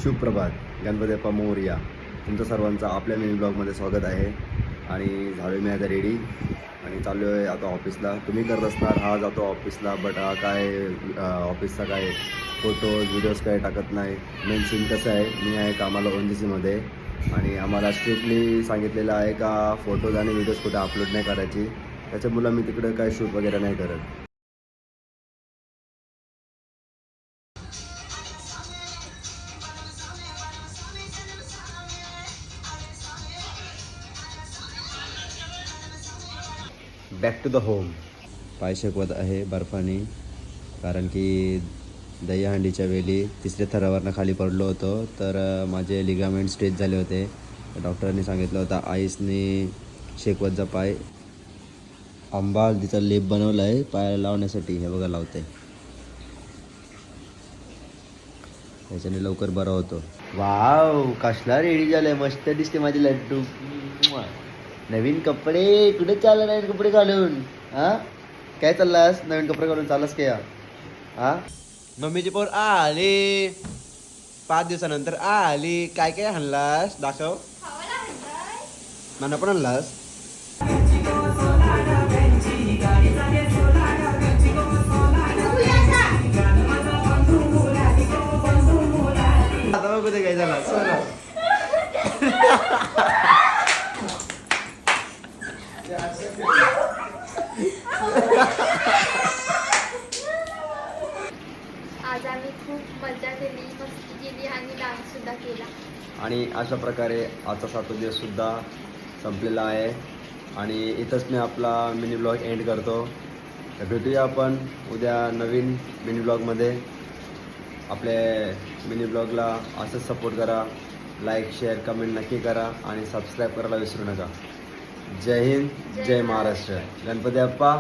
सुप्रभात. गणपती बाप्पा मोरया. तुमचं सर्वांचं आपल्या मिनी ब्लॉगमध्ये स्वागत आहे. आणि झालो मी आता रेडी आणि चाललो आहे आता ऑफिसला. तुम्ही करत असणार हा जातो ऑफिसला, बट हा काय ऑफिसचा काय फोटोज व्हिडिओज काय टाकत नाही. मेन सीन कसं आहे, मी आहे कामाला ONGCमध्ये आणि आम्हाला स्ट्रिक्टली सांगितलेलं आहे का फोटोज आणि व्हिडिओज कुठे अपलोड नाही करायची. त्याच्यामुळं मी तिकडं काय शूट वगैरे नाही करत. Back to the home. पाय शेकवत आहे बर्फाने, कारण की दहीहंडीच्या वेळी तिसऱ्या थरावरनं खाली पडलो होतो, तर माझे लिगामेंट स्ट्रेच झाले होते. डॉक्टरांनी सांगितलं होतं आईसने शेकवत जा पाय. आंबा हळदीचा लेप बनवला आहे पायाला लावण्यासाठी. हे बघा लावते, त्याच्याने लवकर बरा होतो. वाव, कसला रेडी झालाय, मस्त दिसते माझे लड्डू. नवीन कपडे, कुठे चालला नवीन कपडे घालून? हा, काय चाललास नवीन कपडे घालून? चाललास का? हा, मम्मीची पोर आली, 5 दिवसानंतर आली. काय काय आणलास? दाखव. मला पण आणलास? आता बघू ते काय झाला. आज आम्ही खूप मजा केली, मस्ती केली आणि डान्स सुद्धा केला. आणि अशा प्रकारे आजचा 7 दिवस सुद्धा संपलेला आहे. आणि इथंच मी आपला मिनी ब्लॉग एंड करतो. तर भेटूया आपण उद्या नवीन मिनी ब्लॉगमध्ये. आपल्या मिनी ब्लॉगला असंच सपोर्ट करा, लाईक शेअर कमेंट नक्की करा आणि सबस्क्राईब करायला विसरू नका. जय हिंद, जय महाराष्ट्र. गणपती बाप्पा